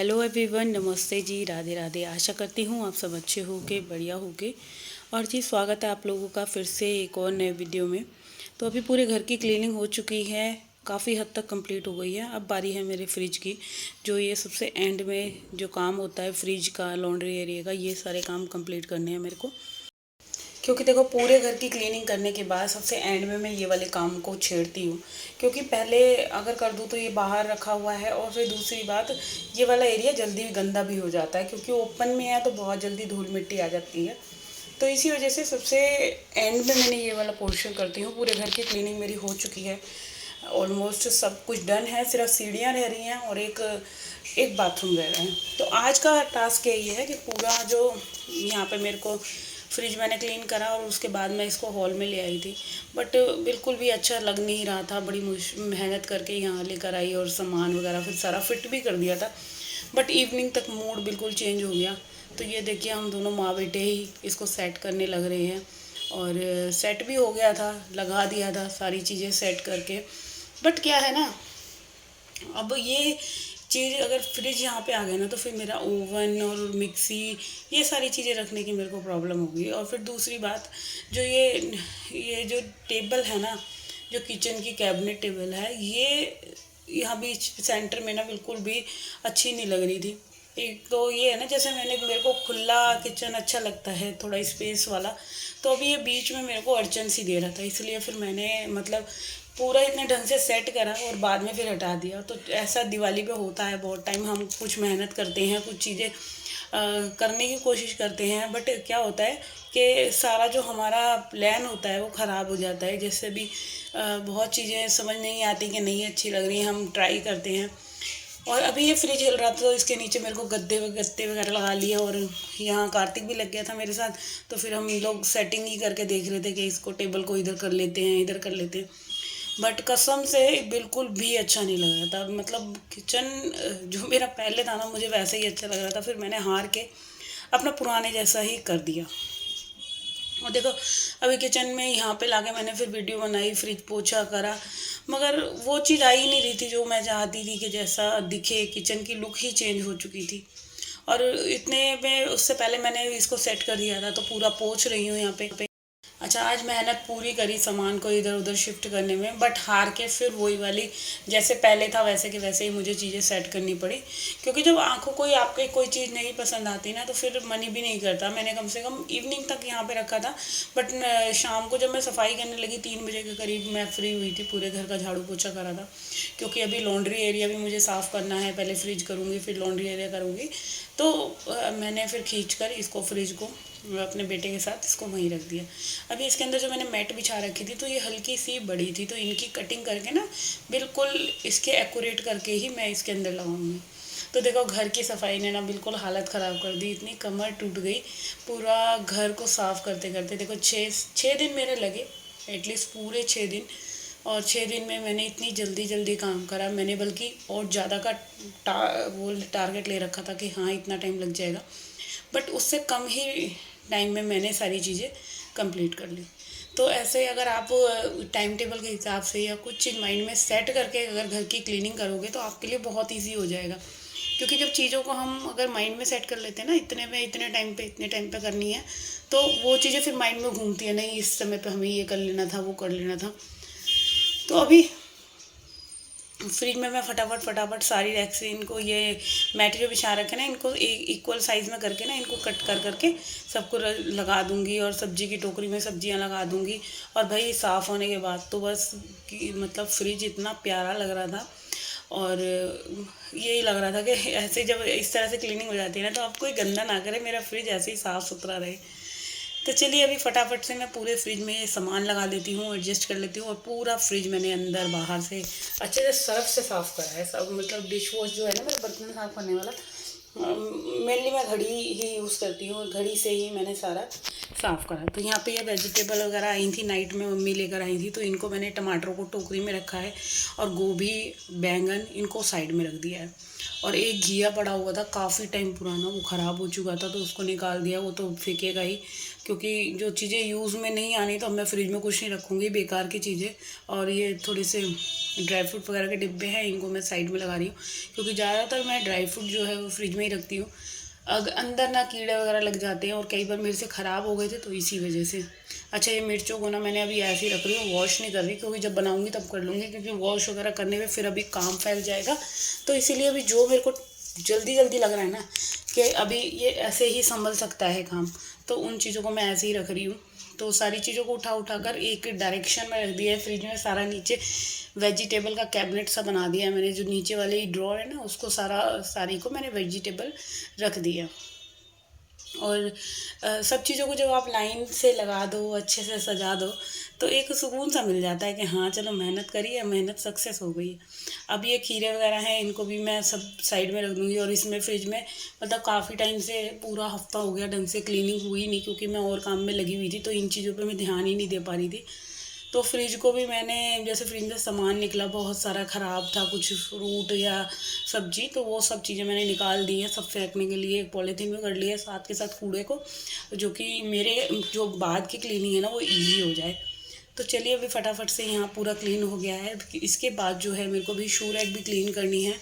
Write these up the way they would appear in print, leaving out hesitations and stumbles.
Hello everyone, नमस्ते जी, राधे राधे। आशा करती हूँ आप सब अच्छे होगे, बढ़िया होगे। और जी स्वागत है आप लोगों का फिर से एक और नए वीडियो में। तो अभी पूरे घर की क्लीनिंग हो चुकी है, काफ़ी हद तक कंप्लीट हो गई है। अब बारी है मेरे फ्रिज की, जो ये सबसे एंड में जो काम होता है फ्रिज का, लॉन्ड्री एरिया का, ये सारे काम कंप्लीट करने हैं मेरे को। क्योंकि देखो पूरे घर की क्लीनिंग करने के बाद सबसे एंड में मैं ये वाले काम को छेड़ती हूँ। क्योंकि पहले अगर कर दूँ तो ये बाहर रखा हुआ है, और फिर दूसरी बात ये वाला एरिया जल्दी गंदा भी हो जाता है, क्योंकि ओपन में है तो बहुत जल्दी धूल मिट्टी आ जाती है। तो इसी वजह से सबसे एंड में मैंने ये वाला पोर्शन करती हूँ। पूरे घर की क्लीनिंग मेरी हो चुकी है, ऑलमोस्ट सब कुछ डन है, सिर्फ सीढ़ियाँ रह रही हैं और एक बाथरूम रह रहा है। तो आज का टास्क यही है कि पूरा जो यहाँ पे मेरे को फ्रिज मैंने क्लीन करा, और उसके बाद मैं इसको हॉल में ले आई थी। बट बिल्कुल भी अच्छा लग नहीं रहा था, बड़ी मेहनत करके यहाँ लेकर आई और सामान वगैरह फिर सारा फिट भी कर दिया था। बट इवनिंग तक मूड बिल्कुल चेंज हो गया। तो ये देखिए हम दोनों माँ बेटे ही इसको सेट करने लग रहे हैं, और सेट भी हो गया था, लगा दिया था सारी चीज़ें सेट करके। बट क्या है ना, अब ये चीज़ अगर फ्रिज यहाँ पे आ गया ना, तो फिर मेरा ओवन और मिक्सी, ये सारी चीज़ें रखने की मेरे को प्रॉब्लम होगी। और फिर दूसरी बात, जो ये जो टेबल है ना, जो किचन की कैबिनेट टेबल है, ये यहाँ बीच सेंटर में ना बिल्कुल भी अच्छी नहीं लग रही थी। एक तो ये है ना, जैसे मेरे को खुला किचन अच्छा लगता है, थोड़ा स्पेस वाला। तो अभी ये बीच में मेरे को अड़चन सी दे रहा था, इसलिए फिर मैंने मतलब पूरा इतने ढंग से सेट करा और बाद में फिर हटा दिया। तो ऐसा दिवाली पे होता है, बहुत टाइम हम कुछ मेहनत करते हैं, कुछ चीज़ें करने की कोशिश करते हैं, बट क्या होता है कि सारा जो हमारा प्लान होता है वो ख़राब हो जाता है। जैसे भी बहुत चीज़ें समझ नहीं आती कि नहीं अच्छी लग रही हैं, हम ट्राई करते हैं। और अभी ये फ्रिज हिल रहा था, तो इसके नीचे मेरे को गद्दे वगैरह लगा लिए, और यहाँ कार्तिक भी लग गया था मेरे साथ। तो फिर हम लोग सेटिंग ही करके देख रहे थे कि इसको टेबल को इधर कर लेते हैं, इधर कर लेते हैं। बट कसम से बिल्कुल भी अच्छा नहीं लग रहा था। मतलब किचन जो मेरा पहले था ना, मुझे वैसे ही अच्छा लग रहा था, फिर मैंने हार के अपना पुराने जैसा ही कर दिया। और देखो अभी किचन में यहाँ पे लाके मैंने फिर वीडियो बनाई, फ्रिज पोछा करा, मगर वो चीज़ आ ही नहीं रही थी जो मैं चाहती थी कि जैसा दिखे। किचन की लुक ही चेंज हो चुकी थी। और इतने में उससे पहले मैंने इसको सेट कर दिया था, तो पूरा पोछ रही हूँ यहाँ पे। अच्छा, आज मेहनत पूरी करी सामान को इधर उधर शिफ्ट करने में, बट हार के फिर वही वाली जैसे पहले था वैसे के वैसे ही मुझे चीज़ें सेट करनी पड़ी। क्योंकि जब आंखों को आपके कोई चीज़ नहीं पसंद आती ना, तो फिर मन ही भी नहीं करता। मैंने कम से कम इवनिंग तक यहाँ पे रखा था, बट शाम को जब मैं सफाई करने लगी 3 बजे के करीब मैं फ्री हुई थी, पूरे घर का झाड़ू पोछा करा था। क्योंकि अभी लॉन्ड्री एरिया भी मुझे साफ़ करना है, पहले फ्रिज करूँगी फिर लॉन्ड्री एरिया करूँगी। तो मैंने फिर खींच कर इसको फ्रिज को अपने बेटे के साथ इसको वहीं रख दिया। अभी इसके अंदर जो मैंने मैट बिछा रखी थी, तो ये हल्की सी बड़ी थी, तो इनकी कटिंग करके ना बिल्कुल इसके एक्यूरेट करके ही मैं इसके अंदर लगाऊंगी। तो देखो घर की सफाई ने ना बिल्कुल हालत ख़राब कर दी, इतनी कमर टूट गई पूरा घर को साफ़ करते करते। देखो छः दिन मेरे लगे, एटलीस्ट पूरे 6 दिन। और 6 दिन में मैंने इतनी जल्दी जल्दी काम करा, मैंने बल्कि और ज़्यादा का वो टारगेट ले रखा था कि हाँ इतना टाइम लग जाएगा, बट उससे कम ही टाइम में मैंने सारी चीज़ें कंप्लीट कर ली। तो ऐसे अगर आप टाइम टेबल के हिसाब से या कुछ चीज़ माइंड में सेट करके अगर घर की क्लीनिंग करोगे, तो आपके लिए बहुत इजी हो जाएगा। क्योंकि जब चीज़ों को हम अगर माइंड में सेट कर लेते हैं ना, इतने टाइम पे इतने टाइम पे करनी है, तो वो चीज़ें फिर माइंड में घूमती है, नहीं इस समय पे हमें ये कर लेना था, वो कर लेना था। तो अभी फ्रिज में मैं फटाफट सारी रैक से इनको, ये मैट जो बिछा रखे ना, इनको इक्वल साइज़ में करके ना, इनको कट कर करके सबको लगा दूंगी, और सब्जी की टोकरी में सब्जियां लगा दूंगी। और भाई साफ़ होने के बाद तो बस मतलब फ्रिज इतना प्यारा लग रहा था। और यही लग रहा था कि ऐसे जब इस तरह से क्लीनिंग हो जाती है ना, तो आप कोई गंदा ना करे, मेरा फ्रिज ऐसे ही साफ़ सुथरा रहे। तो चलिए अभी फटाफट से मैं पूरे फ्रिज में सामान लगा देती हूँ, एडजस्ट कर लेती हूँ। और पूरा फ्रिज मैंने अंदर बाहर से अच्छे से सर्फ से साफ़ करा है सब। मतलब डिश वॉश जो है ना, मेरा बर्तन साफ़ करने वाला, मेनली मैं घड़ी ही यूज़ करती हूँ, और घड़ी से ही मैंने सारा साफ़ करा। तो यहाँ पे ये वेजिटेबल वगैरह आई थी, नाइट में मम्मी लेकर आई थी, तो इनको मैंने टमाटरों को टोकरी में रखा है और गोभी बैंगन इनको साइड में रख दिया है। और एक घिया पड़ा हुआ था काफ़ी टाइम पुराना, वो ख़राब हो चुका था, तो उसको निकाल दिया। वो तो फेंकेगा ही, क्योंकि जो चीज़ें यूज़ में नहीं आनी तो मैं फ्रिज में कुछ नहीं रखूँगी, बेकार की चीज़ें। और ये थोड़े से ड्राई फ्रूट वगैरह के डिब्बे हैं, इनको मैं साइड में लगा रही हूँ, क्योंकि ज़्यादातर मैं ड्राई फ्रूट जो है वो फ्रिज में ही रखती हूँ। अंदर ना कीड़े वगैरह लग जाते हैं, और कई बार मेरे से ख़राब हो गए थे, तो इसी वजह से। अच्छा, ये मिर्चों को ना मैंने अभी ऐसे ही रख रही हूँ, वॉश नहीं कर रही, क्योंकि जब बनाऊँगी तब कर लूँगी, क्योंकि वॉश वगैरह करने में फिर अभी काम फैल जाएगा। तो इसीलिए अभी जो मेरे को जल्दी जल्दी लग रहा है ना कि अभी ये ऐसे ही संभल सकता है काम, तो उन चीज़ों को मैं ऐसे ही रख रही हूँ। तो सारी चीज़ों को उठा उठा कर एक डायरेक्शन में रख दिया है फ्रिज में। सारा नीचे वेजिटेबल का कैबिनेट सा बना दिया है मैंने, जो नीचे वाले ड्रॉर है ना, उसको सारी को मैंने वेजिटेबल रख दिया। और सब चीज़ों को जब आप लाइन से लगा दो, अच्छे से सजा दो, तो एक सुकून सा मिल जाता है कि हाँ चलो मेहनत करी है, मेहनत सक्सेस हो गई है। अब ये खीरे वगैरह हैं, इनको भी मैं सब साइड में रख दूँगी। और इसमें फ्रिज में मतलब काफ़ी टाइम से, पूरा हफ्ता हो गया ढंग से क्लीनिंग हुई नहीं, क्योंकि मैं और काम में लगी हुई थी, तो इन चीज़ों पर मैं ध्यान ही नहीं दे पा रही थी। तो फ्रिज को भी मैंने, जैसे फ्रिज में सामान निकला बहुत सारा ख़राब था, कुछ फ्रूट या सब्जी, तो वो सब चीज़ें मैंने निकाल दी हैं, सब फेंकने के लिए एक पॉलीथीन में कर लिया, साथ के साथ कूड़े को, जो कि मेरे जो बाद की क्लीनिंग है ना वो ईजी हो जाए। तो चलिए अभी फटाफट से यहाँ पूरा क्लीन हो गया है। इसके बाद जो है मेरे को भी शू रैक भी क्लीन करनी है।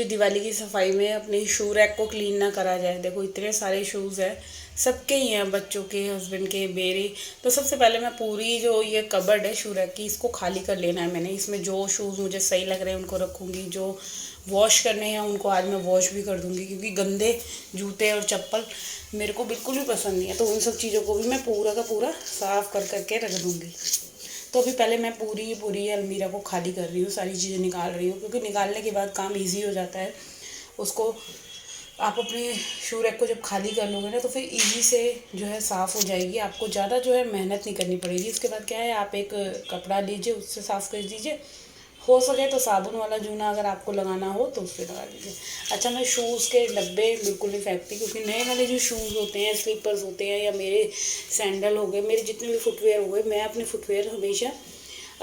दिवाली की सफाई में अपने शू रैक को क्लीन ना करा जाए। देखो इतने सारे शूज़ हैं, सबके ही हैं, बच्चों के, हस्बैंड के, मेरे। तो सबसे पहले मैं पूरी जो ये कबर्ड है शू रैक की, इसको खाली कर लेना है मैंने। इसमें जो शूज़ मुझे सही लग रहे हैं उनको रखूँगी, जो वॉश करने हैं उनको आज मैं वॉश भी कर दूँगी, क्योंकि गंदे जूते और चप्पल मेरे को बिल्कुल भी पसंद नहीं है। तो उन सब चीज़ों को भी मैं पूरा का पूरा साफ़ कर करके रख दूँगी। तो अभी पहले मैं पूरी अलमीरा को खाली कर रही हूँ, सारी चीज़ें निकाल रही हूँ, क्योंकि निकालने के बाद काम इजी हो जाता है। उसको आप अपने शू रैक को जब खाली कर लोगे ना, तो फिर इजी से जो है साफ़ हो जाएगी, आपको ज़्यादा जो है मेहनत नहीं करनी पड़ेगी। उसके बाद क्या है, आप एक कपड़ा लीजिए, उससे साफ़ कर दीजिए, हो सके तो साबुन वाला जूना अगर आपको लगाना हो तो उससे लगा दीजिए। अच्छा, मैं शूज़ के डब्बे बिल्कुल नहीं फेंकती, क्योंकि नए वाले जो शूज़ होते हैं, स्लीपर्स होते हैं, या मेरे सैंडल हो गए, मेरे जितने भी फुटवेयर हो गए, मैं अपने फुटवेयर हमेशा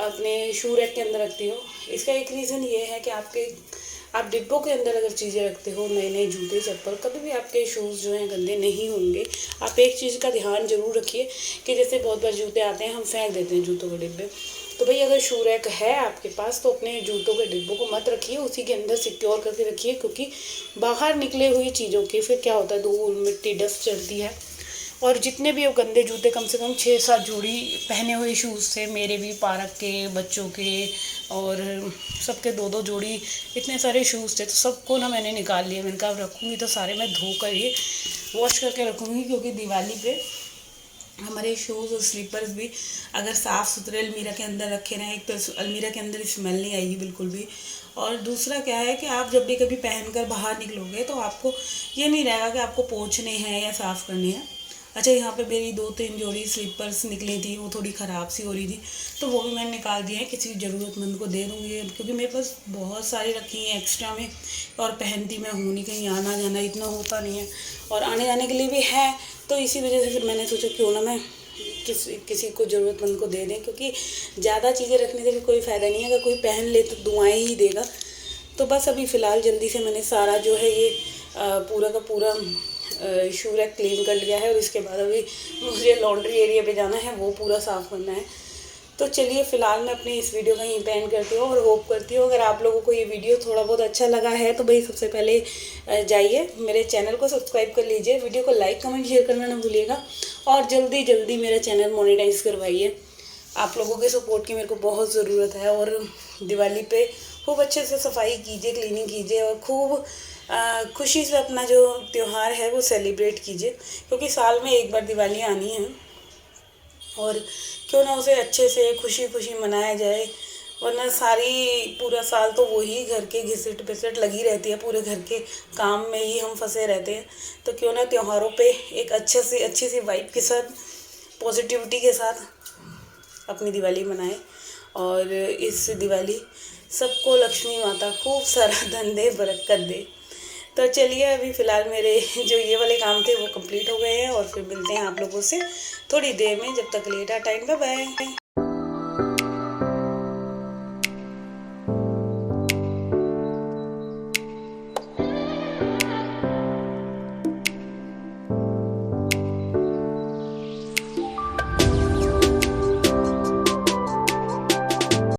अपने शू रैक के अंदर रखती हूँ। इसका एक रीज़न ये है कि आप डिब्बों के अंदर अगर चीज़ें रखते हो, नए नए जूते चप्पल, कभी भी आपके शूज़ जो हैं गंदे नहीं होंगे। आप एक चीज़ का ध्यान ज़रूर रखिए कि जैसे बहुत बार जूते आते हैं, हम फेंक देते हैं जूतों के डिब्बे। तो भाई अगर शू रैक है आपके पास, तो अपने जूतों के डिब्बों को मत रखिए, उसी के अंदर सिक्योर करके रखिए, क्योंकि बाहर निकले हुई चीज़ों के फिर क्या होता है, धूल मिट्टी डस्ट चलती है। और जितने भी गंदे जूते, कम से कम 6-7 जोड़ी पहने हुए शूज़ थे मेरे भी, पारक के, बच्चों के, और सबके 2-2 जोड़ी, इतने सारे शूज़ थे। तो सबको ना मैंने निकाल लिया। मैंने कहा रखूँगी तो सारे मैं धो कर ही वॉश करके रखूँगी, क्योंकि दिवाली पे हमारे शूज़ और स्लीपर्स भी अगर साफ़ सुथरे अलमीरा के अंदर रखे रहें, एक तो अलमीरा के अंदर स्मेल नहीं आएगी बिल्कुल भी, और दूसरा क्या है कि आप जब भी कभी पहनकर बाहर निकलोगे तो आपको ये नहीं रहेगा कि आपको पोंछने हैं या साफ़ करने हैं। अच्छा, यहाँ पे मेरी 2-3 जोड़ी स्लीपर्स निकली थी, वो थोड़ी ख़राब सी हो रही थी, तो वो भी मैंने निकाल दिए हैं, किसी ज़रूरतमंद को दे दूँगी, क्योंकि मेरे पास बहुत सारी रखी हैं एक्स्ट्रा में, और पहनती मैं हूँ नहीं, कहीं आना जाना इतना होता नहीं है, और आने जाने के लिए भी है। तो इसी वजह से फिर मैंने सोचा क्यों ना मैं किसी को ज़रूरतमंद को दे दें, क्योंकि ज़्यादा चीज़ें रखने से भी कोई फ़ायदा नहीं है, अगर कोई पहन ले तो दुआएं ही देगा। तो बस अभी फ़िलहाल जल्दी से मैंने सारा जो है ये पूरा का पूरा शू रैक क्लीन कर लिया है और इसके बाद अभी मुझे लॉन्ड्री एरिया पे जाना है, वो पूरा साफ़ करना है। तो चलिए फ़िलहाल मैं अपनी इस वीडियो का यहीं पे एंड करती हूँ और होप करती हूँ अगर आप लोगों को ये वीडियो थोड़ा बहुत अच्छा लगा है तो भाई सबसे पहले जाइए मेरे चैनल को सब्सक्राइब कर लीजिए, वीडियो को लाइक कमेंट शेयर करना ना भूलिएगा और जल्दी जल्दी मेरा चैनल मोनेटाइज करवाइए। आप लोगों के सपोर्ट की मेरे को बहुत ज़रूरत है। और दिवाली पे खूब अच्छे से सफाई कीजिए, क्लीनिंग कीजिए और खूब खुशी से अपना जो त्यौहार है वो सेलिब्रेट कीजिए, क्योंकि साल में एक बार दिवाली आनी है और क्यों ना उसे अच्छे से खुशी खुशी मनाया जाए। वरना पूरा साल तो वही घर के घिसट पिसट लगी रहती है, पूरे घर के काम में ही हम फंसे रहते हैं। तो क्यों ना त्योहारों पे एक अच्छी सी वाइब के साथ, पॉजिटिविटी के साथ अपनी दिवाली मनाएं और इस दिवाली सबको लक्ष्मी माता खूब सारा धन दे, बरकत दे। तो चलिए अभी फ़िलहाल मेरे जो ये वाले काम थे वो कंप्लीट हो गए हैं और फिर मिलते हैं आप लोगों से थोड़ी देर में। जब तक लेटा टाइम, बाय बाय।